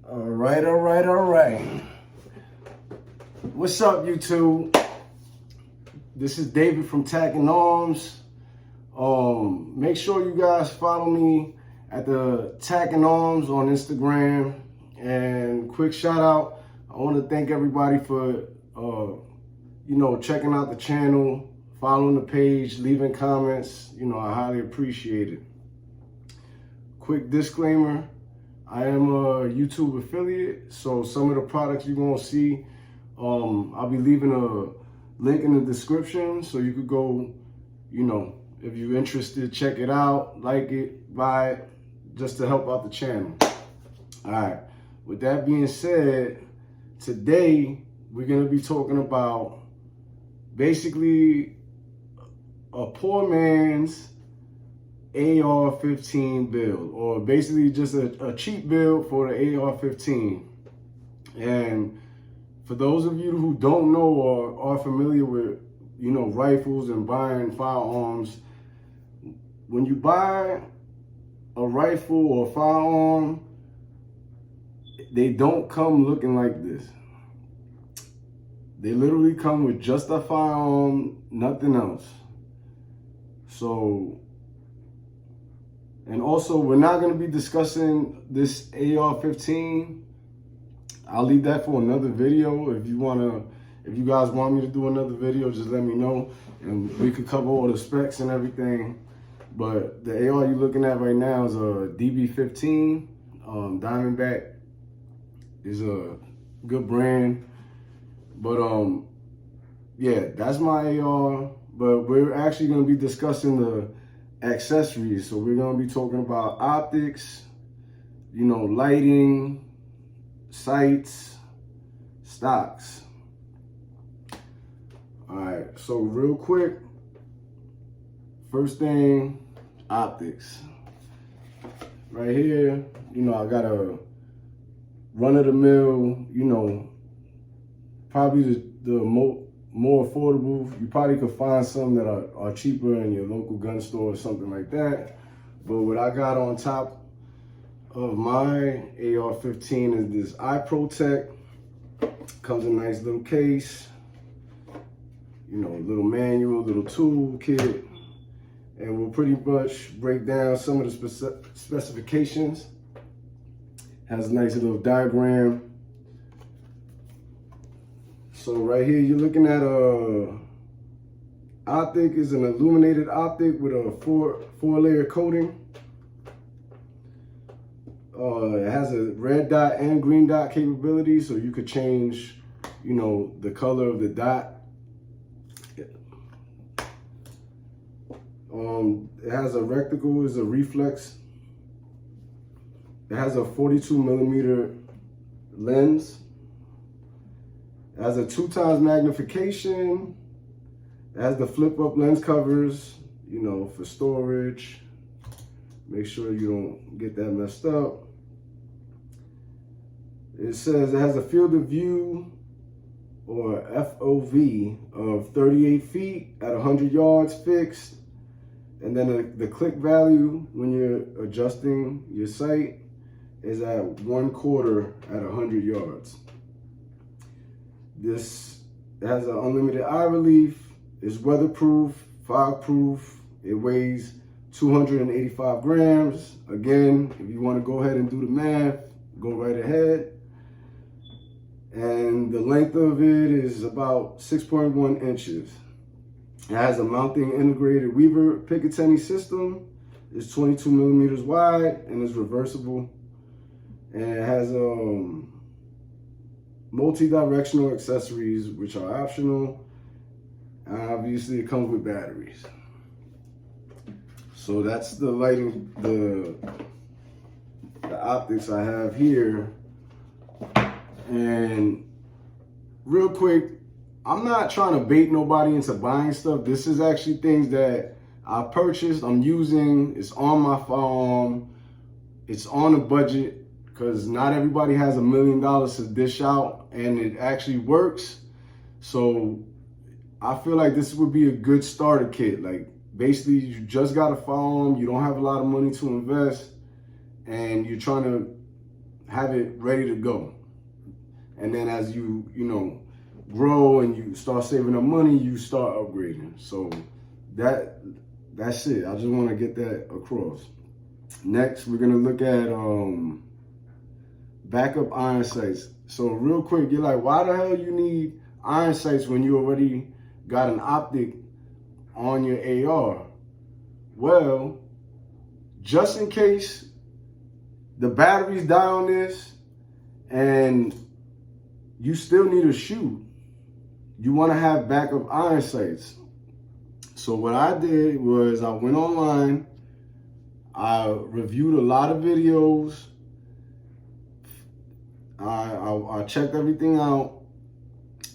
All right. What's up, YouTube? This is David from Tack and Arms. Make sure you guys follow me at the Tack and Arms on Instagram. And quick shout out, I want to thank everybody for checking out the channel, following the page, leaving comments. I highly appreciate it. Quick disclaimer, I am a YouTube affiliate, so some of the products you're gonna see, I'll be leaving a link in the description so you could go, if you're interested, check it out, like it, buy it, just to help out the channel. All right, with that being said, today we're gonna be talking about basically a poor man's AR15 build, or basically just a cheap build for the AR15. And for those of you who don't know or are familiar with, rifles and buying firearms, when you buy a rifle or firearm, they don't come looking like this. They literally come with just a firearm, nothing else. So, and also, we're not going to be discussing this AR15. I'll leave that for another video. If you guys want me to do another video, just let me know, and we could cover all the specs and everything. But the AR you're looking at right now is a DB15. Diamondback is a good brand. But yeah, that's my AR. But we're actually going to be discussing the accessories. So we're going to be talking about optics, lighting, sights, stocks. All right, so real quick, first thing, optics. Right here, I got a run-of-the-mill, probably the more affordable. You probably could find some that are cheaper in your local gun store or something like that. But what I got on top of my AR15 is this eye protect. Comes in a nice little case, little manual, little tool kit, and we'll pretty much break down some of the specifications. Has a nice little diagram. So right here, you're looking at a optic. Is an illuminated optic with a four-layer coating. It has a red dot and green dot capability, so you could change, the color of the dot. It has a reticle, is a reflex. It has a 42mm lens. It has a 2x magnification. It has the flip up lens covers, for storage. Make sure you don't get that messed up. It says it has a field of view, or FOV, of 38 feet at 100 yards fixed. And then the click value when you're adjusting your sight is at 1/4 at 100 yards. This has an unlimited eye relief, is weatherproof, fog-proof. It weighs 285 grams. Again, if you want to go ahead and do the math, go right ahead. And the length of it is about 6.1 inches. It has a mounting integrated Weaver Picatinny system. It's 22mm wide and is reversible. And it has multi-directional accessories, which are optional. Obviously, it comes with batteries. So that's the lighting, the optics I have here. And real quick, I'm not trying to bait nobody into buying stuff. This is actually things that I purchased, I'm using, it's on my phone, it's on a budget, because not everybody has $1 million to dish out, and it actually works. So I feel like this would be a good starter kit. Like, basically, you just got a phone, you don't have a lot of money to invest, and you're trying to have it ready to go. And then as you grow and you start saving up money, you start upgrading. So that's it. I just want to get that across. Next, we're gonna look at backup iron sights. So real quick, you're like, why the hell you need iron sights when you already got an optic on your AR? Well, just in case the batteries die on this and you still need to shoot, you want to have backup iron sights. So what I did was I went online, I reviewed a lot of videos, I checked everything out,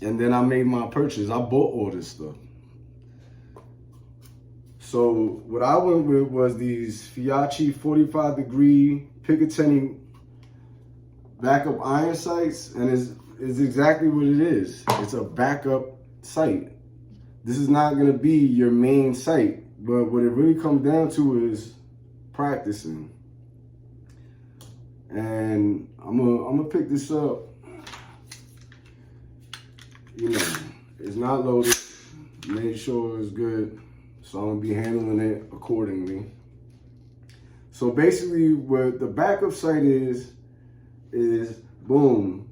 and then I made my purchase. I bought all this stuff. So what I went with was these Feyachi 45-degree Picatinny backup iron sights, and it's exactly what it is. It's a backup sight. This is not gonna be your main sight, but what it really comes down to is practicing. And I'm gonna pick this up. It's not loaded. Made sure it's good. So I'm gonna be handling it accordingly. So basically what the backup sight is boom,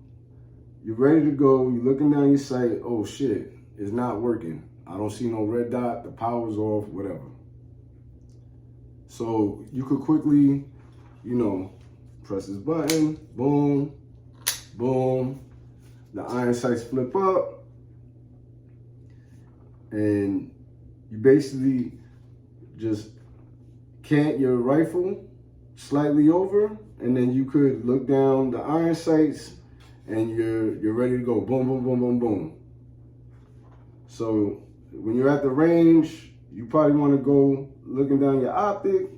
you're ready to go, you're looking down your sight, oh shit, it's not working. I don't see no red dot, the power's off, whatever. So you could quickly, press this button, boom, boom, the iron sights flip up, and you basically just cant your rifle slightly over, and then you could look down the iron sights and you're ready to go. Boom, boom, boom, boom, boom. So when you're at the range, you probably want to go looking down your optic,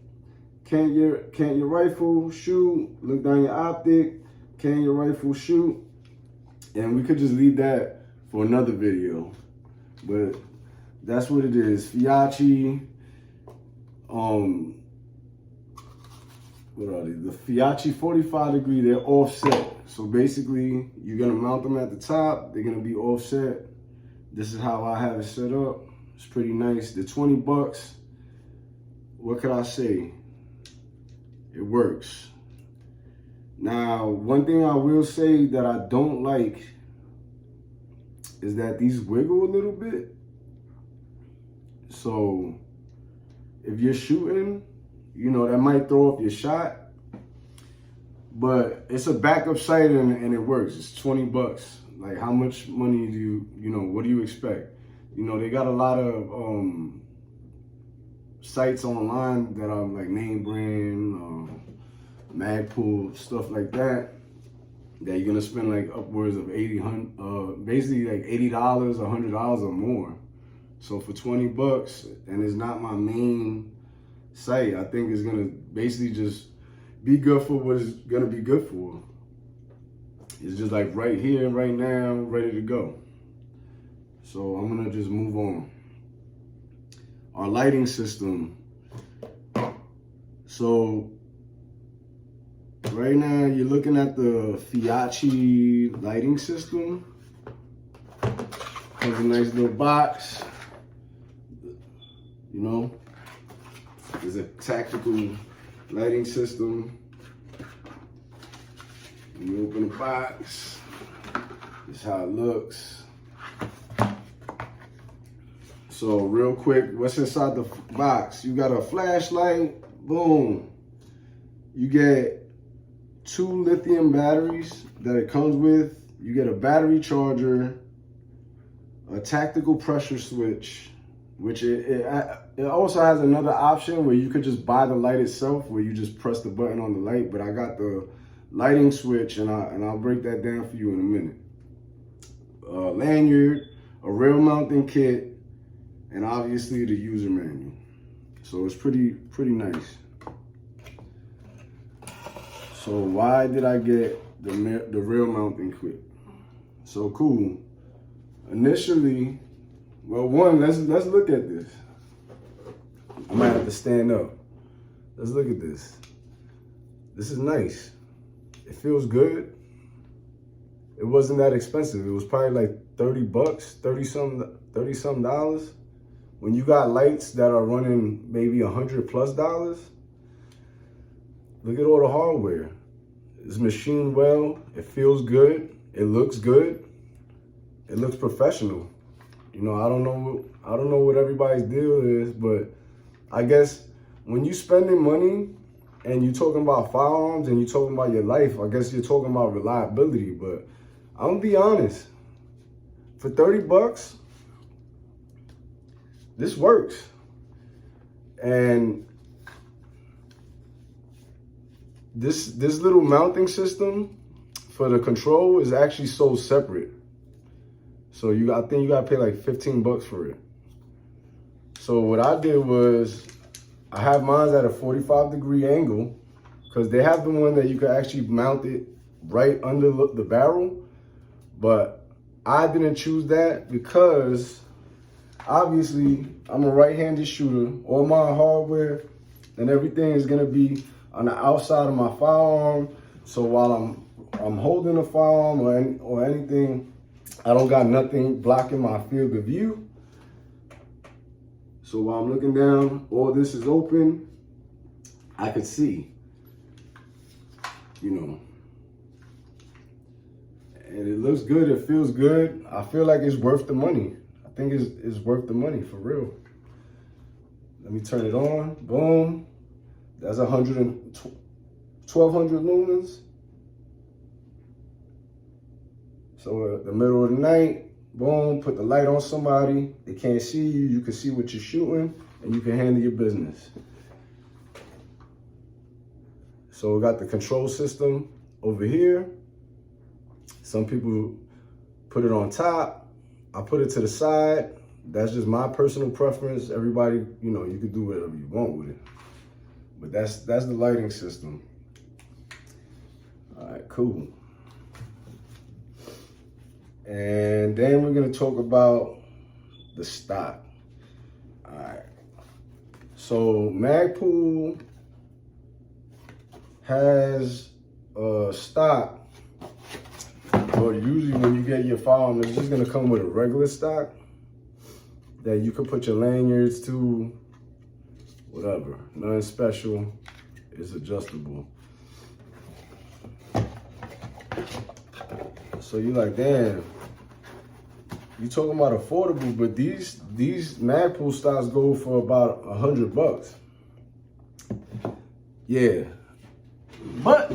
cant your rifle, shoot, look down your optic, cant your rifle, shoot. And we could just leave that for another video. But that's what it is. Feyachi, what are they? The Feyachi 45-degree, they're offset. So basically, you're gonna mount them at the top, they're gonna be offset. This is how I have it set up. It's pretty nice. They're 20 bucks. What could I say? It works. Now, one thing I will say that I don't like is that these wiggle a little bit. So if you're shooting, that might throw off your shot, but it's a backup sight and it works. It's 20 bucks. Like, how much money do what do you expect? They got a lot of sites online that are like name brand, Magpul, stuff like that you're gonna spend like upwards of basically like $80, $100 or more. So for 20 bucks, and it's not my main site, I think it's gonna basically just be good for what it's gonna be good for. It's just like right here, right now, ready to go. So I'm gonna just move on. Our lighting system. So right now you're looking at the Feyachi lighting system. Has a nice little box. It's a tactical lighting system. You open the box, this is how it looks. So real quick, what's inside the box? You got a flashlight, boom. You get 2 lithium batteries that it comes with. You get a battery charger, a tactical pressure switch, which it also has another option where you could just buy the light itself, where you just press the button on the light, but I got the lighting switch, and I'll break that down for you in a minute. Lanyard, a rail mounting kit, and obviously the user manual. So it's pretty nice. So why did I get the rail mounting kit? So cool. Initially, well, one, let's look at this. I might have to stand up. Let's look at this. This is nice. It feels good. It wasn't that expensive. It was probably like 30 bucks, 30 something dollars. When you got lights that are running maybe $100+ look at all the hardware. It's machined well. It feels good. It looks good. It looks professional. You know, I don't know what everybody's deal is, but I guess when you spending money and you talking about firearms and you talking about your life, I guess you're talking about reliability. But I'm gonna be honest, for 30 bucks, this works. And this little mounting system for the control is actually sold separate. So I think you gotta pay like 15 bucks for it. So what I did was, I have mine at a 45-degree angle, because they have the one that you can actually mount it right under the barrel. But I didn't choose that because obviously I'm a right-handed shooter. All my hardware and everything is gonna be on the outside of my firearm. So while I'm holding a firearm or anything, I don't got nothing blocking my field of view. So while I'm looking down, all this is open. I could see, you know. And it looks good, it feels good. I feel like it's worth the money. I think it's worth the money, for real. Let me turn it on, boom. That's 1200 lumens. So the middle of the night, boom, put the light on somebody. They can't see you, you can see what you're shooting, and you can handle your business. So we got the control system over here. Some people put it on top. I put it to the side. That's just my personal preference. Everybody, you know, you can do whatever you want with it. But that's the lighting system. All right, cool. And then we're gonna talk about the stock. All right. So Magpul has a stock, but usually when you get your firearm, it's just gonna come with a regular stock that you can put your lanyards to, whatever. Nothing special. It's adjustable. So you're like, damn, you talking about affordable, but these Magpul stocks go for about 100 bucks. Yeah. But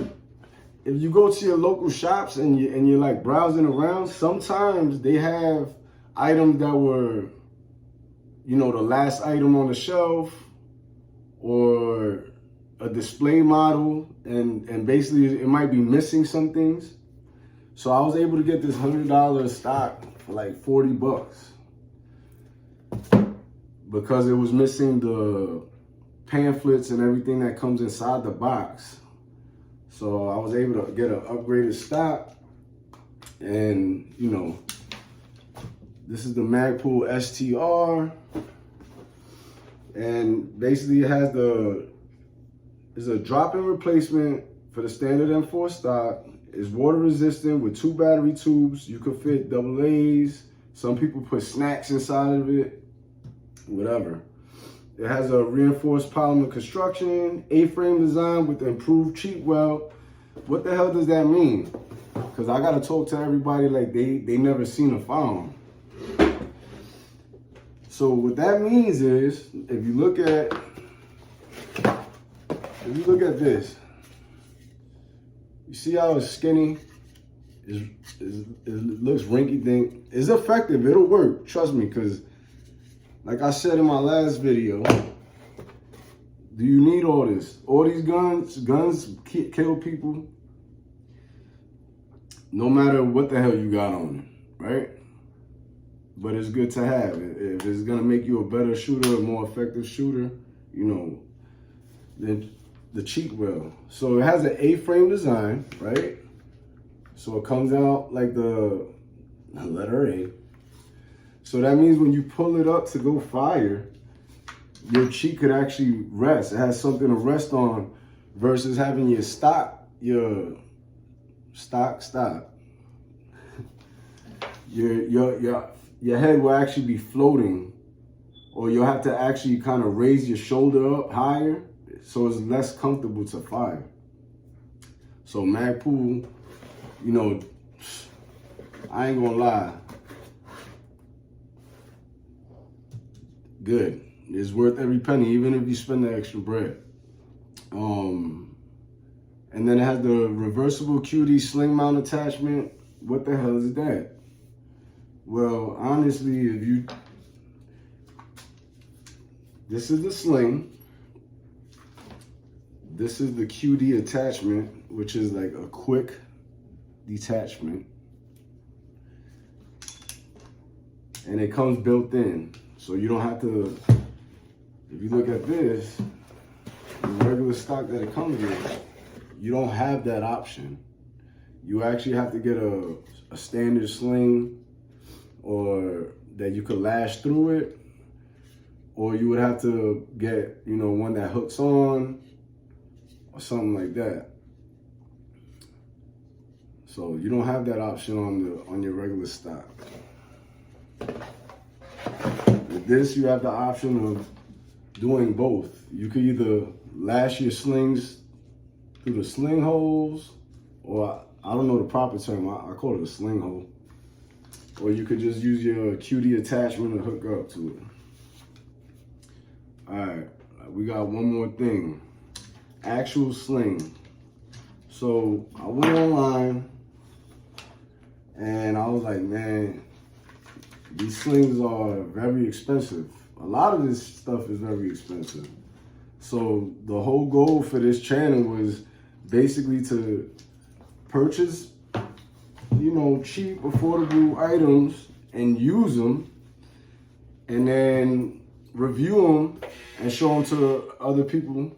if you go to your local shops and you're like browsing around, sometimes they have items that were, you know, the last item on the shelf or a display model, and basically it might be missing some things. So I was able to get this $100 stock for like 40 bucks because it was missing the pamphlets and everything that comes inside the box. So I was able to get an upgraded stock, and you know, this is the Magpul STR, and basically it has it's a drop-in replacement for the standard M4 stock. It's water resistant with 2 battery tubes. You can fit AA's. Some people put snacks inside of it, whatever. It has a reinforced polymer construction, A-frame design with improved cheek weld. What the hell does that mean? Because I gotta talk to everybody like they never seen a firearm. So what that means is, if you look at this, you see how it's skinny? It looks rinky-dink. It's effective, it'll work, trust me, because like I said in my last video, do you need all this? All these guns kill people, no matter what the hell you got on it, right? But it's good to have. If it's gonna make you a better shooter, a more effective shooter, you know, then the cheek weld. So it has an A-frame design, right? So it comes out like the letter A. So that means when you pull it up to go fire, your cheek could actually rest. It has something to rest on versus having your stock, your stop. Your head will actually be floating, or you'll have to actually kind of raise your shoulder up higher so it's less comfortable to fire. So Magpul, you know, I ain't gonna lie, good. It's worth every penny, even if you spend the extra bread. And then it has the reversible QD Sling mount attachment. What the hell is that? Well, honestly, this is the sling. This is the QD attachment, which is like a quick detachment. And it comes built in. So you don't have to, if you look at this, the regular stock that it comes with, you don't have that option. You actually have to get a standard sling, or that you could lash through it, or you would have to get, you know, one that hooks on or something like that. So you don't have that option on your regular stock. With this, you have the option of doing both. You could either lash your slings through the sling holes, or I don't know the proper term, I call it a sling hole. Or you could just use your QD attachment and hook up to it. All right, we got one more thing. Actual sling. So I went online and I was like, man, these slings are very expensive. A lot of this stuff is very expensive. So the whole goal for this channel was basically to purchase, you know, cheap, affordable items and use them, and then review them and show them to other people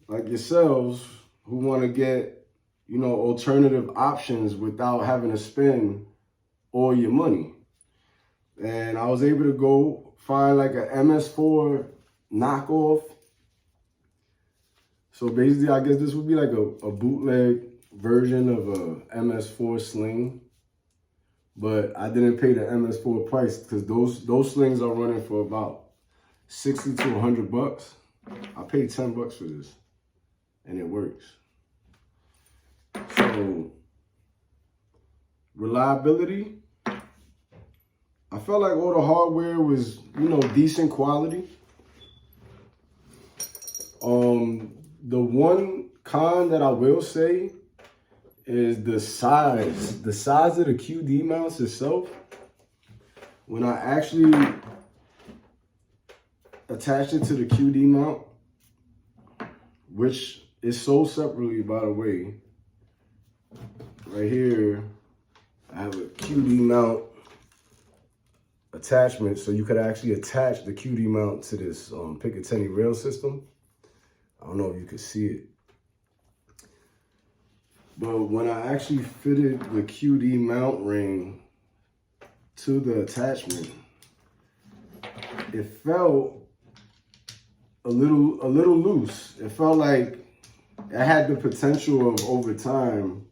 like yourselves who want to get, you know, alternative options without having to spend all your money. And I was able to go find like a MS4 knockoff. So basically, I guess this would be like a bootleg version of a MS4 sling, but I didn't pay the MS4 price because those slings are running for about 60 to 100 bucks. I paid 10 bucks for this, and it works. So reliability, I felt like all the hardware was, you know, decent quality. The one con that I will say is the size. The size of the QD mounts itself. When I actually attached it to the QD mount, which is sold separately, by the way. Right here, I have a QD mount attachment, so you could actually attach the QD mount to this Picatinny rail system. I don't know if you could see it. But when I actually fitted the QD mount ring to the attachment, it felt a little loose. It felt like it had the potential of, over time,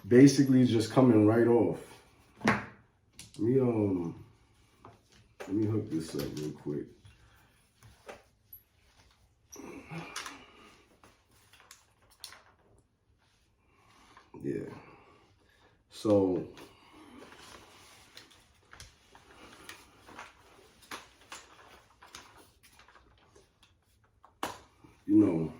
basically just coming right off. Let me hook this up real quick. Yeah. So you know,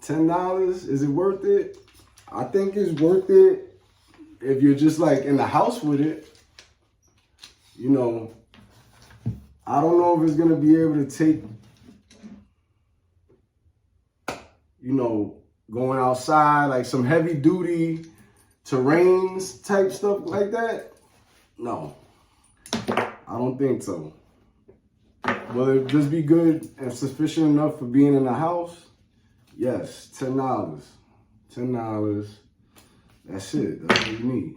$10, is it worth it? I think it's worth it if you're just like in the house with it. You know, I don't know if it's gonna be able to take, you know, going outside, like some heavy duty terrains type stuff like that. No, I don't think so. Will it just be good and sufficient enough for being in the house? Yes, $10. $10. That's it. That's what you need.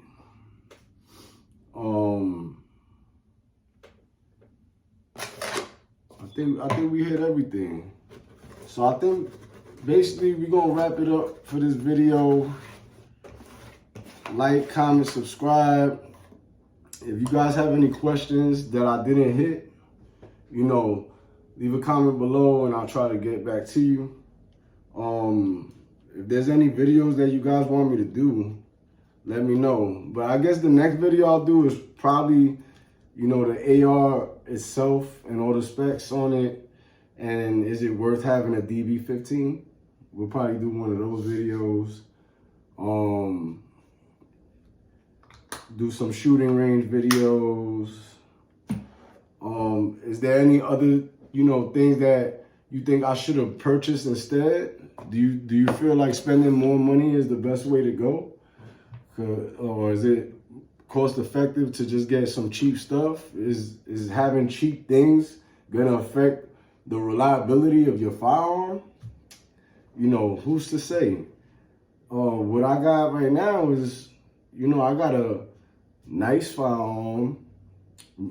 I think we hit everything. So I think basically we're gonna wrap it up for this video. Like, comment, subscribe. If you guys have any questions that I didn't hit, you know, leave a comment below and I'll try to get back to you. If there's any videos that you guys want me to do, let me know. But I guess the next video I'll do is probably, you know, the AR itself and all the specs on it. And is it worth having a DB15? We'll probably do one of those videos. Do some shooting range videos. Is there any other, you know, things that you think I should have purchased instead? Do you feel like spending more money is the best way to go? Or is it cost effective to just get some cheap stuff? Is having cheap things gonna affect the reliability of your firearm? You know, who's to say? What I got right now is, you know, I got a nice firearm,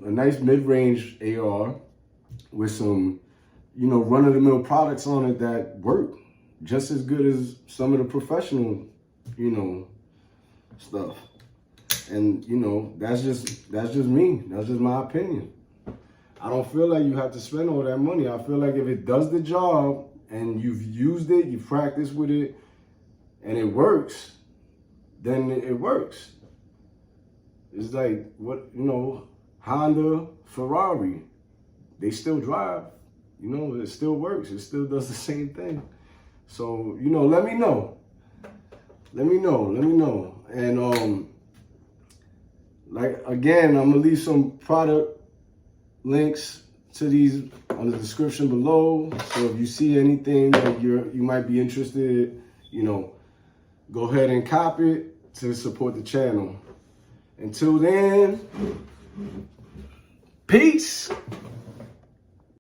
a nice mid-range AR with some, you know, run-of-the-mill products on it that work just as good as some of the professional, you know, stuff. And, you know, that's just me. That's just my opinion. I don't feel like you have to spend all that money. I feel like if it does the job and you've used it, you practice with it, and it works, then it works. It's like, what, you know, Honda, Ferrari, they still drive. You know, it still works. It still does the same thing. So, you know, let me know. Let me know. And, like, again, I'm going to leave some product links to these on the description below. So if you see anything that you might be interested, you know, go ahead and cop it to support the channel. Until then, peace.